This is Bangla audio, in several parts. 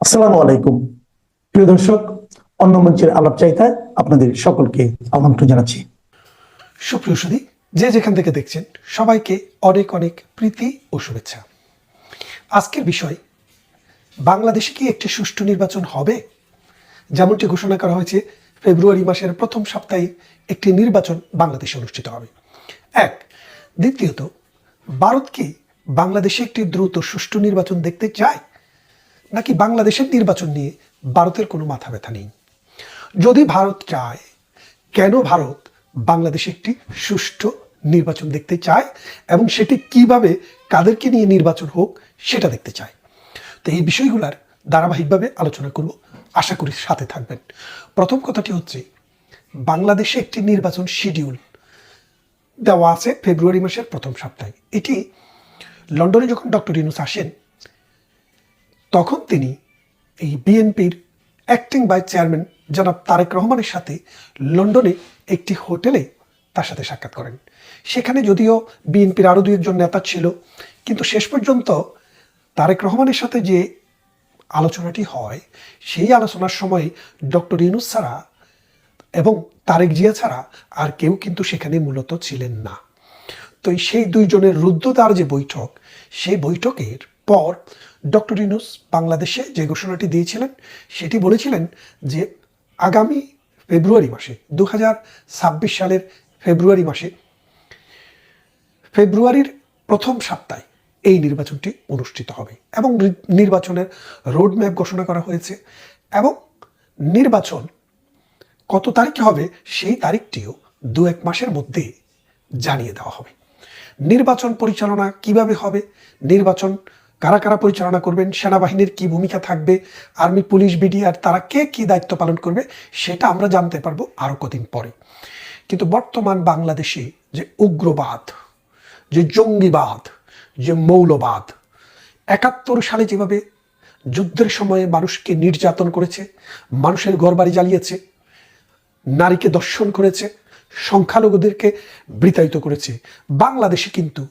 আসসালামু আলাইকুম প্রিয় দর্শক, অন্য মঞ্চের আলাপ চাইতায় আপনাদের সকলকে আমন্ত্রণ জানাচ্ছি। সুপ্রিয় সুধী, যে যেখান থেকে দেখছেন সবাইকে অনেক অনেক প্রীতি ও শুভেচ্ছা। আজকের বিষয়, বাংলাদেশে কি একটি সুষ্ঠু নির্বাচন হবে? যেমনটি ঘোষণা করা হয়েছে, ফেব্রুয়ারি মাসের প্রথম সপ্তাহে একটি নির্বাচন বাংলাদেশে অনুষ্ঠিত হবে। এক, দ্বিতীয়ত, ভারত কি বাংলাদেশে একটি দ্রুত সুষ্ঠু নির্বাচন দেখতে চায়, নাকি বাংলাদেশের নির্বাচন নিয়ে ভারতের কোনো মাথা ব্যথা নেই? যদি ভারত চায়, কেন ভারত বাংলাদেশে একটি সুষ্ঠু নির্বাচন দেখতে চায় এবং সেটি কিভাবে, কাদেরকে নিয়ে নির্বাচন হোক সেটা দেখতে চায়? তো এই বিষয়গুলোর ধারাবাহিকভাবে আলোচনা করব, আশা করি সাথে থাকবেন। প্রথম কথাটি হচ্ছে, বাংলাদেশে একটি নির্বাচন শিডিউল দেওয়া আছে ফেব্রুয়ারি মাসের প্রথম সপ্তাহে। এটি লন্ডনে যখন ডক্টর ইউনূস আসেন, তখন তিনি এই বিএনপির অ্যাক্টিং ভাইস চেয়ারম্যান জনাব তারেক রহমানের সাথে লন্ডনে একটি হোটেলে তার সাথে সাক্ষাৎ করেন। সেখানে যদিও বিএনপির আরও দুই একজন নেতা ছিল, কিন্তু শেষ পর্যন্ত তারেক রহমানের সাথে যে আলোচনাটি হয়, সেই আলোচনার সময় ডক্টর ইউনূস ছাড়া এবং তারেক জিয়া ছাড়া আর কেউ কিন্তু সেখানে মূলত ছিলেন না। তো সেই দুইজনের রুদ্ধদ্বার যে বৈঠক, সেই বৈঠকের পর ডক্টর ইউনূস বাংলাদেশে যে ঘোষণাটি দিয়েছিলেন, সেটি বলেছিলেন যে আগামী ফেব্রুয়ারি মাসে 2026 সালের ফেব্রুয়ারির প্রথম সপ্তাহে এই নির্বাচনটি অনুষ্ঠিত হবে এবং নির্বাচনের রোডম্যাপ ঘোষণা করা হয়েছে এবং নির্বাচন কত তারিখে হবে সেই তারিখটিও 2-1 মাসের মধ্যে জানিয়ে দেওয়া হবে। নির্বাচন পরিচালনা কিভাবে হবে, নির্বাচন কারা কারা পরিচালনা করবেন, সেনাবাহিনীর কি ভূমিকা থাকবে, আর্মি, পুলিশ, বিডিআর তারা কে কি দায়িত্ব পালন করবে, সেটা আমরা জানতে পারবো আরও কদিন পরে। কিন্তু বর্তমান বাংলাদেশে যে উগ্রবাদ, যে জঙ্গিবাদ, যে মৌলবাদ, 71 সালে যেভাবে যুদ্ধের সময়ে মানুষকে নির্যাতন করেছে, মানুষের ঘরবাড়ি জ্বালিয়েছে, নারীকে দর্শন করেছে, সংখ্যালঘুদেরকে বৃতায়িত করেছে, বাংলাদেশে কিন্তু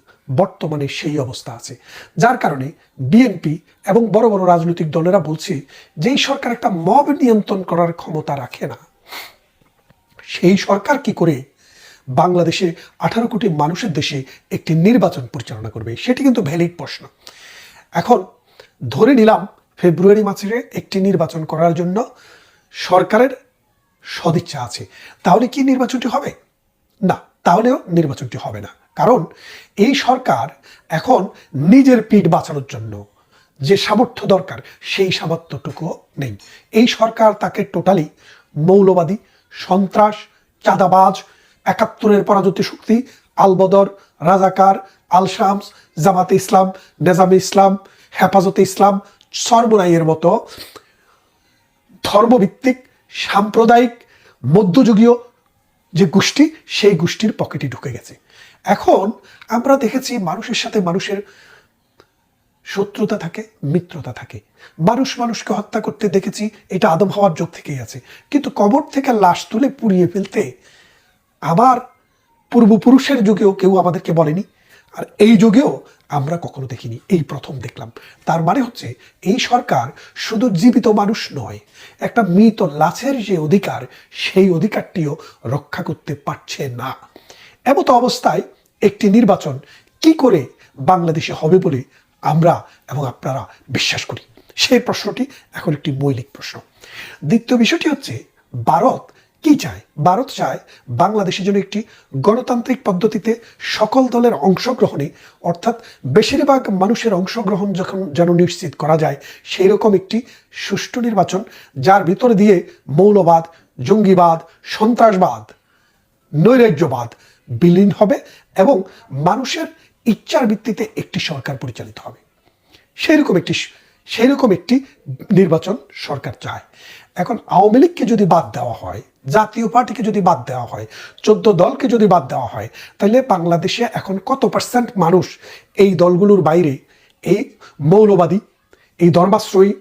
বর্তমানে সেই অবস্থা আছে। যার কারণে বিএনপি এবং বড় বড় রাজনৈতিক দলেরা বলছে যে এই সরকার একটা মব নিয়ন্ত্রণ করার ক্ষমতা রাখে না। সেই সরকার কি করে বাংলাদেশে 18 কোটি মানুষের দেশে একটি নির্বাচন পরিচালনা করবে? সেটি কিন্তু ভ্যালিড প্রশ্ন। এখন ধরে নিলাম ফেব্রুয়ারি মাসে একটি নির্বাচন করার জন্য সরকারের সদিচ্ছা আছে, তাহলে কি নির্বাচনটি হবে? না, তাহলেও নির্বাচনটি হবে না। কারণ এই সরকার এখন নিজের পিঠ বাঁচানোর জন্য যে সামর্থ্য দরকার, সেই সামর্থ্যটুকু নেই। এই সরকার তাকে টোটালি মৌলবাদী, সন্ত্রাস, চাঁদাবাজ, 71-এর পরাজিত শক্তি, আলবদর, রাজাকার, আল শামস, জামাতে ইসলাম, নেজামে ইসলাম, হেফাজতে ইসলাম, সরবরাইয়ের মতো ধর্মভিত্তিক, সাম্প্রদায়িক, মধ্যযুগীয় যে গোষ্ঠী, সেই গোষ্ঠীর পকেটে ঢুকে গেছে। এখন আমরা দেখেছি মানুষের সাথে মানুষের শত্রুতা থাকে, মিত্রতা থাকে। মানুষ মানুষকে হত্যা করতে দেখেছি, এটা আদম হওয়ার যুগ থেকেই আছে। কিন্তু কবর থেকে লাশ তুলে পুড়িয়ে ফেলতে আমার পূর্বপুরুষের যুগেও কেউ আমাদেরকে বলেনি, আর এই যুগেও আমরা কখনো দেখিনি, এই প্রথম দেখলাম। তার মানে হচ্ছে এই সরকার শুধু জীবিত মানুষ নয়, একটা মৃত লাশের যে অধিকার, সেই অধিকারটিও রক্ষা করতে পারছে না। এমত অবস্থায় একটি নির্বাচন কি করে বাংলাদেশে হবে বলে আমরা এবং আপনারা বিশ্বাস করি? সেই প্রশ্নটি এখন একটি মৌলিক প্রশ্ন। দ্বিতীয় বিষয়টি হচ্ছে, ভারত কি চায়? ভারত চায় বাংলাদেশের জন্য একটি গণতান্ত্রিক পদ্ধতিতে সকল দলের অংশগ্রহণে, অর্থাৎ বেশিরভাগ মানুষের অংশগ্রহণ যখন যেন নিশ্চিত করা যায়, সেই রকম একটি সুষ্ঠু নির্বাচন, যার ভিতরে দিয়ে মৌলবাদ, জঙ্গিবাদ, সন্ত্রাসবাদ, নৈরাজ্যবাদ বিলীন হবে এবং মানুষের ইচ্ছার ভিত্তিতে একটি সরকার পরিচালিত হবে। সেইরকম একটি নির্বাচন সরকার চায়। এখন আওয়ামী লীগকে যদি বাদ দেওয়া হয়, জাতীয় পার্টিকে যদি বাদ দেওয়া হয়, 14 দলকে যদি বাদ দেওয়া হয়, তাহলে বাংলাদেশে এখন কত % মানুষ এই দলগুলোর বাইরে এই মৌলবাদী, এই ধর্মাশ্রয়ী,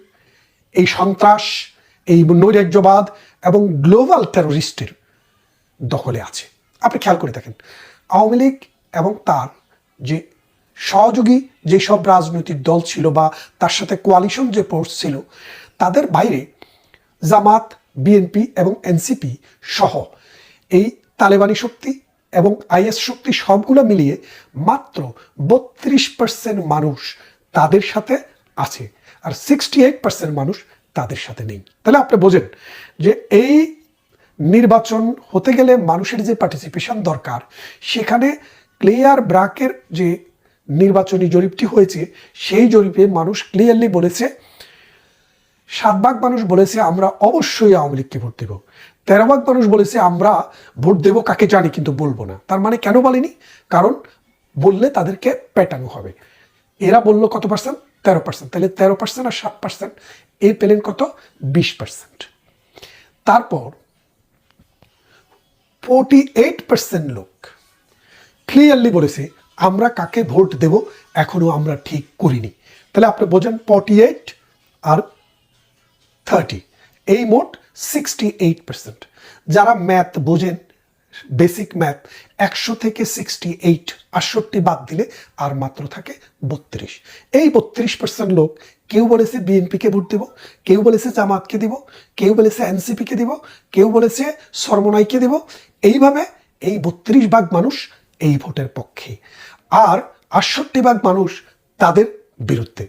এই সন্ত্রাস, এই নৈরাজ্যবাদ এবং গ্লোবাল টেরোরিস্টের দখলে আছে? আপনি খেয়াল করে দেখেন, আওয়ামী লীগ এবং তার যে সহযোগী যেসব রাজনৈতিক দল ছিল বা তার সাথে কোয়ালিশন যে ফোর্স ছিল, তাদের বাইরে জামাত, বিএনপি এবং এনসিপি সহ এই তালেবানি শক্তি এবং আইএস শক্তি সবগুলো মিলিয়ে মাত্র 32% মানুষ তাদের সাথে আছে, আর 68% মানুষ তাদের সাথে নেই। তাহলে আপনি বোঝেন যে এই নির্বাচন হতে গেলে মানুষের যে পার্টিসিপেশন দরকার, সেখানে ক্লিয়ার ব্রাকের যে নির্বাচনী জরিপটি হয়েছে সেই জরিপে মানুষ ক্লিয়ারলি বলেছে, 7 ভাগ মানুষ বলেছে আমরা অবশ্যই আওয়ামী লীগকে ভোট দেব, 13 ভাগ মানুষ বলেছে আমরা ভোট দেব কাকে জানি কিন্তু বলবো না। তার মানে কেন বলেনি? কারণ বললে তাদেরকে পেটানো হবে। এরা বললো কত পার্সেন্ট? 13%। তাহলে 13% আর 7% এই পেলেন কত? 20%। তারপর 48% লোক ক্লিয়ারলি বলেছে আমরা কাকে ভোট দেব এখনো আমরা ঠিক করিনি। তাহলে আপনি বোঝেন 48 আর 30, এই মোট 68%। যারা ম্যাথ বোঝেন, বেসিক ম্যাথ, 100 থেকে 68 বাদ দিলে আর মাত্র থাকে 32। এই 32% লোক কেউ বলেছে বিএনপিকে ভোট দেব, কেউ বলেছে জামাতকে দিব, কেউ বলেছে এনসিপিকে দিব, কেউ বলেছে সরমনাইকে দিব। এইভাবে এই 32 ভাগ মানুষ এই ভোটের পক্ষে, আর 68 ভাগ মানুষ তাদের বিরুদ্ধে।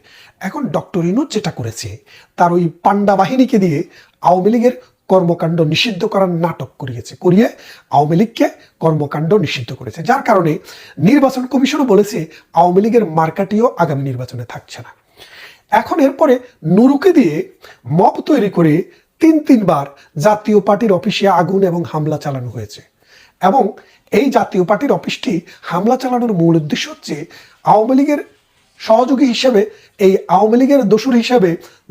এখন ডক্টর ইউনূস যেটা করেছে, তার ওই পান্ডা বাহিনীকে দিয়ে আওয়ামী লীগের কর্মকাণ্ড নিষিদ্ধ করার নাটক করিয়ে আওয়ামী লীগকে কর্মকাণ্ড নিষিদ্ধ করেছে, যার কারণে নির্বাচন কমিশনও বলেছে আওয়ামী লীগের মার্কাটিও আগামী নির্বাচনে থাকছে না। এখন এরপরে নুরুকে দিয়ে মব তৈরি করে 3বার জাতীয় পার্টির অফিসে আগুন এবং হামলা চালানো হয়েছে, এবং এই জাতীয় পার্টির অফিসটি হামলা চালানোর মূল উদ্দেশ্য হচ্ছে আওয়ামী লীগের সহযোগী হিসেবে, এই আওয়ামী লীগের দোসর হিসেবে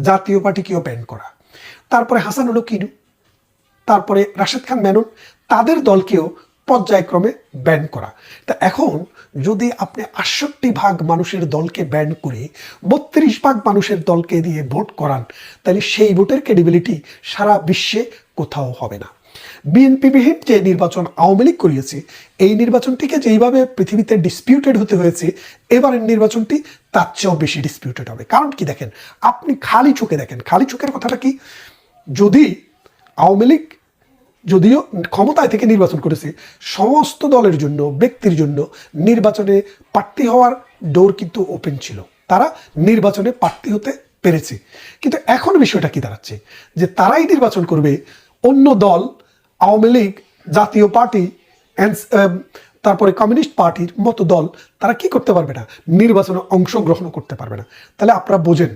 জাতীয় পার্টিকেও ব্যান করা। তারপরে হাসানুল কিনু, তারপরে রাশেদ খান মেনন, তাদের দলকেও পর্যায়ক্রমে ব্যান করা। তা এখন যদি আপনি 68 ভাগ মানুষের দলকে ব্যান করে 32 ভাগ মানুষের দলকে দিয়ে ভোট করান, তাহলে সেই ভোটের ক্রেডিবিলিটি সারা বিশ্বে কোথাও হবে না। বিএনপিবিহীন যে নির্বাচন আওয়ামী লীগ করিয়েছে, এই নির্বাচনটিকে যেইভাবে পৃথিবীতে ডিসপিউটেড হতে হয়েছে, এবারের নির্বাচনটি তার চেয়েও বেশি ডিসপিউটেড হবে। কারণ কি দেখেন, আপনি খালি চোখে দেখেন, খালি চোখের কথাটা কি, যদি আওয়ামী লীগ যদিও ক্ষমতায় থেকে নির্বাচন করেছে, সমস্ত দলের জন্য, ব্যক্তির জন্য নির্বাচনে প্রার্থী হওয়ার ডোর কিন্তু ওপেন ছিল, তারা নির্বাচনে প্রার্থী হতে পেরেছে। কিন্তু এখন বিষয়টা কি দাঁড়াচ্ছে, যে তারাই নির্বাচন করবে, অন্য দল আওয়ামী লীগ, জাতীয় পার্টি, তারপরে কমিউনিস্ট পার্টির মতো দল, তারা কি করতে পারবে না, নির্বাচনে অংশগ্রহণ করতে পারবে না। তাহলে আপনারা বোঝেন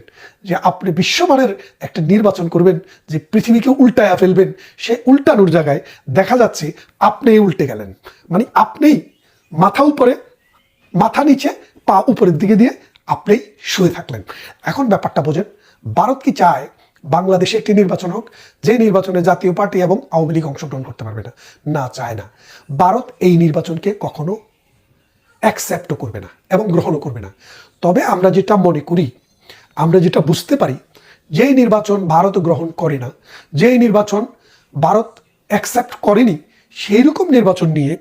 যে আপনি বিশ্বমানের একটা নির্বাচন করবেন, যে পৃথিবীকে উল্টায়া ফেলবেন, সে উল্টানোর জায়গায় দেখা যাচ্ছে আপনিই উল্টে গেলেন। মানে আপনিই মাথা উপরে, মাথা নিচে, পা উপরের দিকে দিয়ে আপনিই শুয়ে থাকলেন। এখন ব্যাপারটা বোঝেন, ভারত কি চায় বাংলাদেশে একটি নির্বাচন হোক, যে নির্বাচনে জাতীয় পার্টি এবং আওয়ামী লীগ অংশগ্রহণ করতে পারবে না? না, চায় না। ভারত এই নির্বাচনকে কখনো অ্যাকসেপ্টও করবে না এবং গ্রহণও করবে না। তবে আমরা যেটা মনে করি, আমরা যেটা বুঝতে পারি, যেই নির্বাচন ভারত গ্রহণ করে না, যেই নির্বাচন ভারত অ্যাকসেপ্ট করেনি, সেই রকম নির্বাচন নিয়ে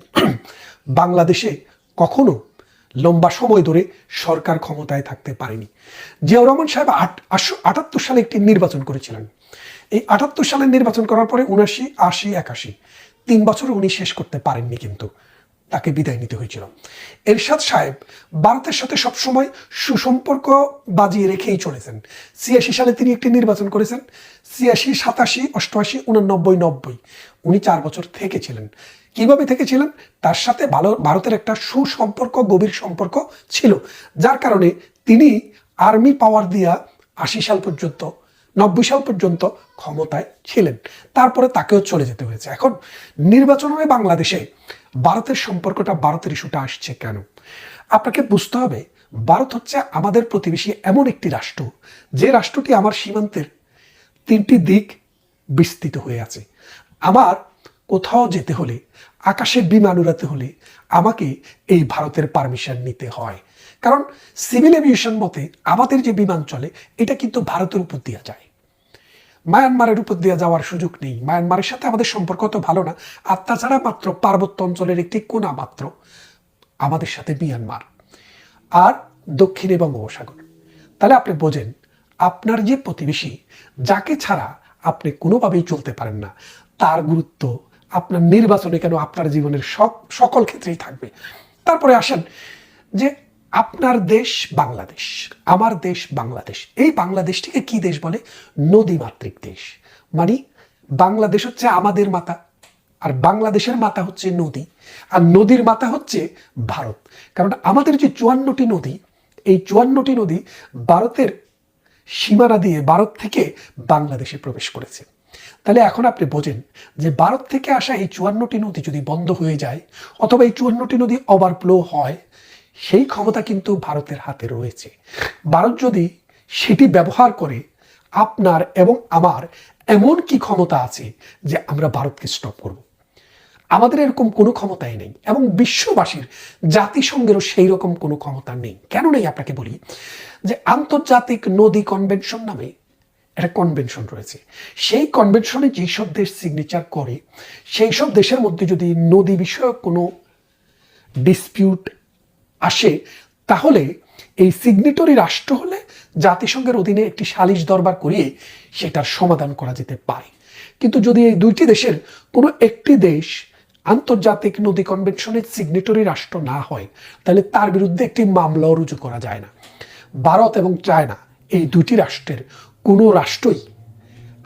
বাংলাদেশে কখনো লম্বা সময় ধরে সরকার ক্ষমতায় থাকতে পারেনি। জিয়াউর রহমান সাহেব 78 সালে একটি নির্বাচন করেছিলেন। এই 78 সালের নির্বাচন করার পরে 79, 80, 81 3 বছর উনি শেষ করতে পারেননি, কিন্তু তাকে বিদায় নিতে হয়েছিল। এরশাদ সাহেব ভারতের সাথে সবসময় সুসম্পর্ক বাজিয়ে রেখেই চলেছেন। 86 সালে তিনি একটি নির্বাচন করেছেন, 86, 87, 88, 89, 90 উনি 4 বছর থেকেছিলেন। কিভাবে থেকেছিলেন? তার সাথে ভারতের একটা সুসম্পর্ক, গভীর সম্পর্ক ছিল, যার কারণে তিনি আর্মি পাওয়ার দিয়া 80 সাল পর্যন্ত, 90 সাল পর্যন্ত ক্ষমতায় ছিলেন। তারপরে তাকেও চলে যেতে হয়েছে। এখন নির্বাচন হয়ে বাংলাদেশে ভারতের সম্পর্কটা, ভারতের ইস্যুটা আসছে কেন? আপনাকে বুঝতে হবে, ভারত হচ্ছে আমাদের প্রতিবেশী এমন একটি রাষ্ট্র, যে রাষ্ট্রটি আমার সীমান্তের 3টি দিক বিস্তৃত হয়ে আছে। আমার কোথাও যেতে হলে, আকাশে বিমান উড়াতে হলে আমাকে এই ভারতের পারমিশন নিতে হয়, কারণ সিভিল এভিয়েশন মতে আমাদের যে বিমান চলে, এটা কিন্তু ভারতের উপর দিয়ে যায়, মায়ানমারের উপর দিয়ে যাওয়ার সুযোগ নেই। মায়ানমারের সাথে আমাদের সম্পর্ক তো ভালো না, আর তাছাড়া মাত্র পার্বত্য অঞ্চলের একটি কোণা মাত্র আমাদের সাথে মিয়ানমার, আর দক্ষিণে বঙ্গোপসাগর। তাহলে আপনি বোঝেন, আপনার যে প্রতিবেশী, যাকে ছাড়া আপনি কোনোভাবেই চলতে পারেন না, তার গুরুত্ব আপনার নির্বাচনে কেন আপনার জীবনের সকল ক্ষেত্রেই থাকবে। তারপরে আসেন যে আপনার দেশ বাংলাদেশ, আমার দেশ বাংলাদেশ। এই বাংলাদেশটিকে কি দেশ বলে? নদীমাতৃক দেশ। মানে বাংলাদেশ হচ্ছে আমাদের মাতা, আর বাংলাদেশের মাতা হচ্ছে নদী, আর নদীর মাতা হচ্ছে ভারত। কারণ আমাদের যে 54টি নদী, এই 54টি নদী ভারতের সীমানা দিয়ে ভারত থেকে বাংলাদেশে প্রবেশ করেছে। তাহলে এখন আপনি বোঝেন যে ভারত থেকে আসা এই 54টি নদী যদি বন্ধ হয়ে যায় অথবা এই 54টি নদী ওভারফ্লো হয়, সেই ক্ষমতা কিন্তু ভারতের হাতে রয়েছে। ভারত যদি সেটি ব্যবহার করে, আপনার এবং আমার এমন কি ক্ষমতা আছে যে আমরা ভারতকে স্টপ করব? আমাদের এরকম কোনো ক্ষমতাই নেই, এবং বিশ্ববাসীর জাতিসংঘেরও সেই রকম কোনো ক্ষমতা নেই। কেন নেই আপনাকে বলি, যে আন্তর্জাতিক নদী কনভেনশন নামে একটা কনভেনশন রয়েছে। সেই কনভেনশনে যেসব দেশ সিগনেচার করে, সেই সব দেশের মধ্যে যদি নদী বিষয়ক কোনো ডিসপিউট আসে, তাহলে এই সিগনেটরি রাষ্ট্র হলে জাতিসংঘের অধীনে একটি সালিশ দরবার করিয়ে সেটার সমাধান করা যেতে পারে। কিন্তু যদি এই দুইটি দেশের কোনো একটি দেশ আন্তর্জাতিক নদী কনভেনশনের সিগনেটরি রাষ্ট্র না হয়, তাহলে তার বিরুদ্ধে একটি মামলাও রুজু করা যায় না। ভারত এবং চায়না এই দুটি রাষ্ট্রের কোনো রাষ্ট্রই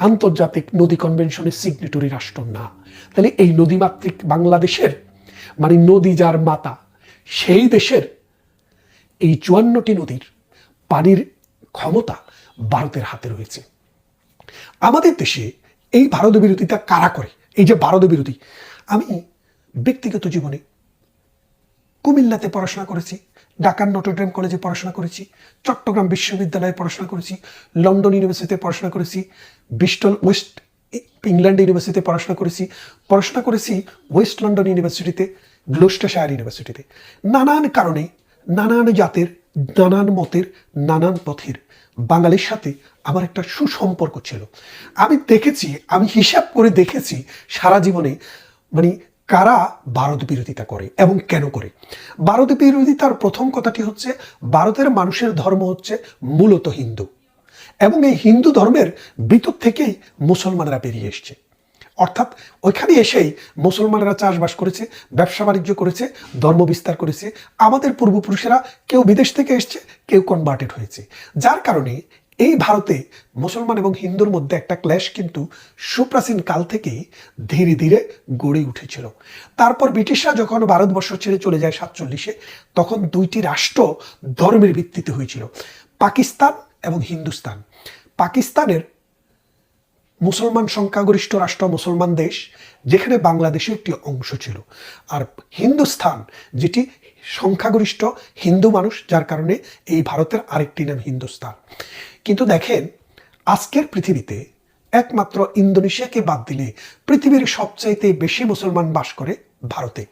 আন্তর্জাতিক নদী কনভেনশনের সিগনেটরি রাষ্ট্র না। তাহলে এই নদীমাতৃক বাংলাদেশের, মানে নদী যার মাতা, সেই দেশের এই 54টি নদীর পানির ক্ষমতা ভারতের হাতে রয়েছে। আমাদের দেশে এই ভারত বিরোধিতা কারা করে? এই যে ভারত বিরোধী, আমি ব্যক্তিগত জীবনে কুমিল্লাতে পড়াশোনা করেছি, ঢাকার নটরডেম কলেজে পড়াশোনা করেছি, চট্টগ্রাম বিশ্ববিদ্যালয়ে পড়াশোনা করেছি, লন্ডন ইউনিভার্সিটিতে পড়াশোনা করেছি, ব্রিস্টল ওয়েস্ট ইংল্যান্ড ইউনিভার্সিটিতে পড়াশোনা করেছি ওয়েস্ট লন্ডন ইউনিভার্সিটিতে, গ্লোস্টারশায়ার ইউনিভার্সিটিতে। নানান কারণে, নানান জাতের, নানান মতের, নানান পথের বাঙালির সাথে আমার একটা সুসম্পর্ক ছিল। আমি দেখেছি, আমি হিসাব করে দেখেছি সারা জীবনে, মানে কারা ভারত বিরোধিতা করে এবং কেন করে। ভারত বিরোধিতার প্রথম কথাটি হচ্ছে, ভারতের মানুষের ধর্ম হচ্ছে মূলত হিন্দু, এবং এই হিন্দু ধর্মের ভিতর থেকেই মুসলমানরা বেরিয়ে এসছে। অর্থাৎ ওইখানে এসেই মুসলমানরা চাষবাস করেছে, ব্যবসা বাণিজ্য করেছে, ধর্ম বিস্তার করেছে। আমাদের পূর্বপুরুষেরা কেউ বিদেশ থেকে এসছে, কেউ কনভার্টেড হয়েছে। যার কারণে এই ভারতে মুসলমান এবং হিন্দুর মধ্যে একটা ক্ল্যাশ কিন্তু সুপ্রাচীন কাল থেকেই ধীরে ধীরে গড়ে উঠেছিল। তারপর ব্রিটিশরা যখন ভারতবর্ষ ছেড়ে চলে যায় 47-এ, তখন দুইটি রাষ্ট্র ধর্মের ভিত্তিতে হয়েছিল, পাকিস্তান এবং হিন্দুস্তান। পাকিস্তানের মুসলমান সংখ্যাগরিষ্ঠ রাষ্ট্র, মুসলমান দেশ, যেখানে বাংলাদেশের একটি অংশ ছিল। আর হিন্দুস্তান, যেটি সংখ্যাগরিষ্ঠ হিন্দু মানুষ, যার কারণে এই ভারতের আরেকটি নাম হিন্দুস্তান। কিন্তু দেখেন, আজকের পৃথিবীতে একমাত্র ইন্দোনেশিয়াকে বাদ দিলে পৃথিবীর সবচাইতে বেশি মুসলমান বাস করে ভারতে।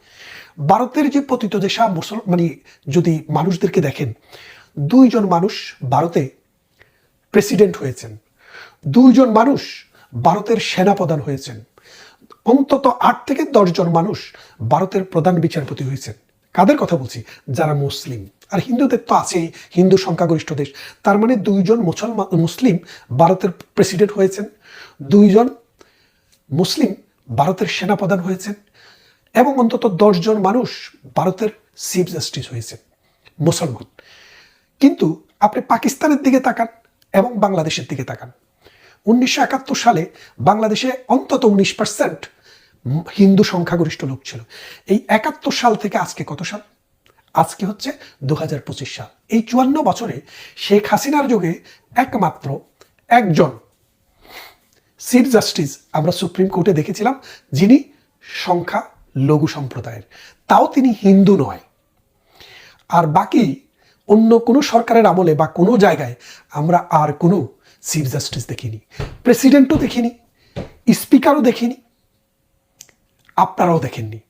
ভারতের যে পতিতদেশা মানে যদি মানুষদেরকে দেখেন, 2 জন মানুষ ভারতে প্রেসিডেন্ট হয়েছেন, 2 জন মানুষ ভারতের সেনাপ্রধান হয়েছেন, অন্তত 8 থেকে 10 জন মানুষ ভারতের প্রধান বিচারপতি হয়েছেন। কাদের কথা বলছি? যারা মুসলিম। আর হিন্দুদের তো আছেই, হিন্দু সংখ্যাগরিষ্ঠ দেশ। তার মানে 2 জন মুসলিম ভারতের প্রেসিডেন্ট হয়েছেন, 2 জন মুসলিম ভারতের সেনাপ্রধান হয়েছেন, এবং অন্তত 10 জন মানুষ ভারতের চিফ জাস্টিস হয়েছেন মুসলমান। কিন্তু আপনি পাকিস্তানের দিকে তাকান এবং বাংলাদেশের দিকে তাকান। 1971 সালে বাংলাদেশে অন্তত 19% হিন্দু সংখ্যাগরিষ্ঠ লোক ছিল। এই 71 সাল থেকে আজকে কত সাল? আজকে হচ্ছে 2025 সাল। এই 54 বছরে শেখ হাসিনার যুগে একমাত্র একজন চিফ জাস্টিস আমরা সুপ্রিম কোর্টে দেখেছিলাম, যিনি সংখ্যা লঘু সম্প্রদায়ের, তাও তিনি হিন্দু নয়। আর বাকি অন্য কোনো সরকারের আমলে বা কোনো জায়গায় আমরা আর কোনো চিফ জাস্টিস দেখিনি, প্রেসিডেন্টও দেখিনি, স্পিকারও দেখিনি, আপনারাও দেখেননি।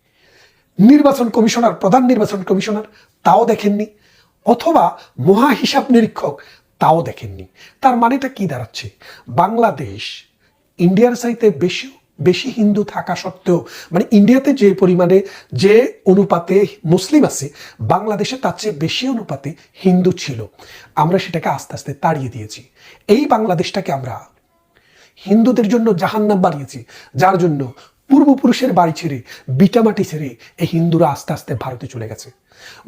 নির্বাচন কমিশনার, প্রধান নির্বাচন কমিশনার, তাও দেখেননি, অথবা মহা হিসাব নিরীক্ষক, তাও দেখেননি। তার মানেটা কি দাঁড়াচ্ছে? বাংলাদেশ ইন্ডিয়ার চাইতে বেশি বেশি হিন্দু থাকা সত্ত্বেও, মানে ইন্ডিয়াতে যে পরিমাণে যে অনুপাতে মুসলিম আছে, বাংলাদেশে তার চেয়ে বেশি অনুপাতে হিন্দু ছিল। আমরা সেটাকে আস্তে আস্তে তাড়িয়ে দিয়েছি। এই বাংলাদেশটাকে আমরা হিন্দুদের জন্য জাহান্নাম বানিয়েছি, যার জন্য পূর্বপুরুষের বাড়ি ছেড়ে, বিটামাটি ছেড়ে এই হিন্দুরা আস্তে আস্তে ভারতে চলে গেছে।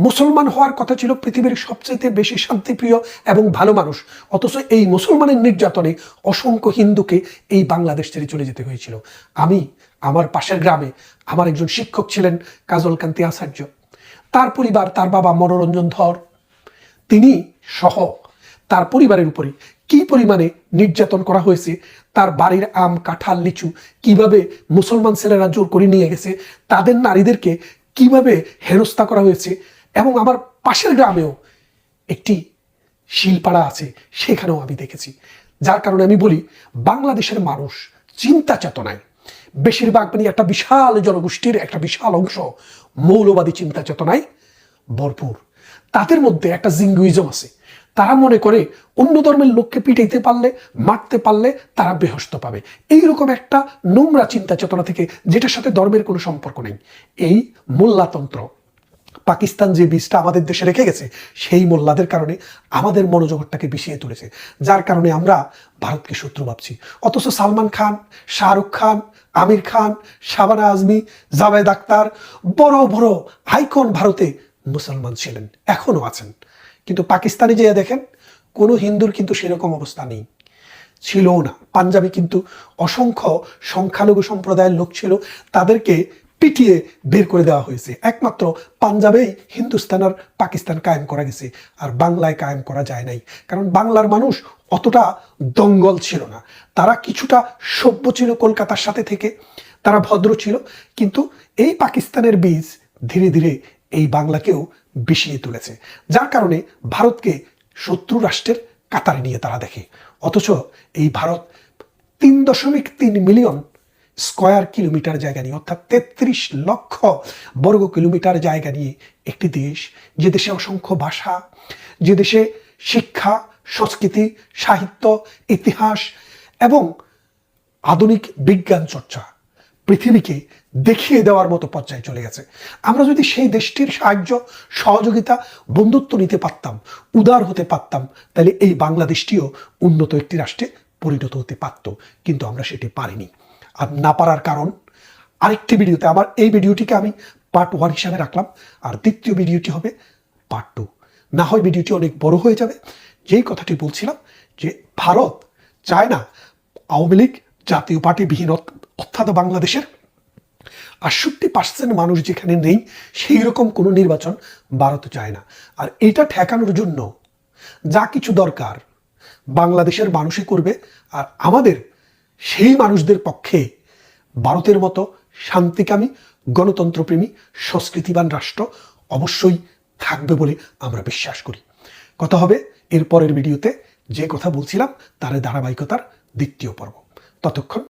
মুসলমান হওয়ার কথা ছিল পৃথিবীর সবচেয়ে বেশি শান্তিপ্রিয় এবং ভালো মানুষ, অথচ এই মুসলমানের নির্যাতনে অসংখ্য হিন্দুকে এই বাংলাদেশ ছেড়ে চলে যেতে হয়েছিল। আমি আমার পাশের গ্রামে আমার একজন শিক্ষক ছিলেন কাজল কান্তি আচার্য, তার পরিবার, তার বাবা মনোরঞ্জন ধর, তিনি সহ তার পরিবারের উপরে কি পরিমাণে নির্যাতন করা হয়েছে, তার বাড়ির আম কাঁঠাল লিচু কিভাবে মুসলমান ছেলেরা জোর করে নিয়ে গেছে, তাদের নারীদেরকে কিভাবে হেনস্থা করা হয়েছে। এবং আমার পাশের গ্রামেও একটি শিলপাড়া আছে, সেখানেও আমি দেখেছি। যার কারণে আমি বলি, বাংলাদেশের মানুষ চিন্তা চেতনায় বেশিরভাগ, মানে একটা বিশাল জনগোষ্ঠীর একটা বিশাল অংশ মৌলবাদী চিন্তা চেতনায় ভরপুর। তাদের মধ্যে একটা জিঙ্গুইজম আছে। তারা মনে করে অন্য ধর্মের লোককে পিটাইতে পারলে, মারতে পারলে তারা বেহস্ত পাবে। এইরকম একটা নোংরা চিন্তা চেতনা থেকে, যেটার সাথে ধর্মের কোনো সম্পর্ক নেই। এই মোল্লাতন্ত্র, পাকিস্তান যে বীজটা আমাদের দেশে রেখে গেছে, সেই মোল্লাদের কারণে আমাদের মনোজগৎটাকে বিষিয়ে তুলেছে, যার কারণে আমরা ভারতকে শত্রু ভাবছি। অথচ সালমান খান, শাহরুখ খান, আমির খান, শাবানা আজমি, জাভেদ আখতার, বড় বড় আইকন ভারতে মুসলমান ছিলেন, এখনো আছেন। কিন্তু পাকিস্তানে যেয়ে দেখেন, কোনো হিন্দুর কিন্তু সেরকম অবস্থা নেই, ছিলও না। পাঞ্জাবে কিন্তু অসংখ্য সংখ্যালঘু সম্প্রদায়ের লোক ছিল, তাদেরকে পিটিয়ে বের করে দেওয়া হয়েছে। একমাত্র পাঞ্জাবেই হিন্দুস্তান আর পাকিস্তান কায়েম করা গেছে, আর বাংলায় কায়েম করা যায় নাই। কারণ বাংলার মানুষ অতটা দঙ্গল ছিল না, তারা কিছুটা সভ্য ছিল কলকাতার সাথে থেকে, তারা ভদ্র ছিল। কিন্তু এই পাকিস্তানের বীজ ধীরে ধীরে এই বাংলাকেও বিষিয়ে তুলেছে, যার কারণে ভারতকে শত্রু রাষ্ট্রের কাতারে নিয়ে তারা দেখে। অথচ এই ভারত 3.3 মিলিয়ন স্কয়ার কিলোমিটার জায়গা নিয়ে, অর্থাৎ 33 লক্ষ বর্গ কিলোমিটার জায়গা নিয়ে একটি দেশ, যে দেশে অসংখ্য ভাষা, যে দেশে শিক্ষা, সংস্কৃতি, সাহিত্য, ইতিহাস এবং আধুনিক বিজ্ঞান চর্চা পৃথিবীকে দেখিয়ে দেওয়ার মতো পর্যায়ে চলে গেছে। আমরা যদি সেই দেশটির সাহায্য, সহযোগিতা, বন্ধুত্ব নিতে পারতাম, উদার হতে পারতাম, তাহলে এই বাংলাদেশটিও উন্নত একটি রাষ্ট্রে পরিণত হতে পারত। কিন্তু আমরা সেটি পারিনি। আর না পারার কারণ, আরেকটি ভিডিওতে, আমার এই ভিডিওটিকে আমি পার্ট 1 হিসাবে রাখলাম, আর দ্বিতীয় ভিডিওটি হবে পার্ট 2। না হয় ভিডিওটি অনেক বড় হয়ে যাবে। যেই কথাটি বলছিলাম, যে ভারত চায় না আওয়ামী লীগ জাতীয় পার্টি বিহীন, অর্থাৎ বাংলাদেশের 68% মানুষ যেখানে নেই, সেই রকম কোনো নির্বাচন ভারত চায় না। আর এটা ঠেকানোর জন্য যা কিছু দরকার বাংলাদেশের মানুষই করবে। আর আমাদের সেই মানুষদের পক্ষে ভারতের মতো শান্তিকামী, গণতন্ত্রপ্রেমী, সংস্কৃতিবান রাষ্ট্র অবশ্যই থাকবে বলে আমরা বিশ্বাস করি। কথা হবে এর পরের ভিডিওতে। যে কথা বলছিলাম তার ধারাবাহিকতার দ্বিতীয় পর্ব। ততক্ষণ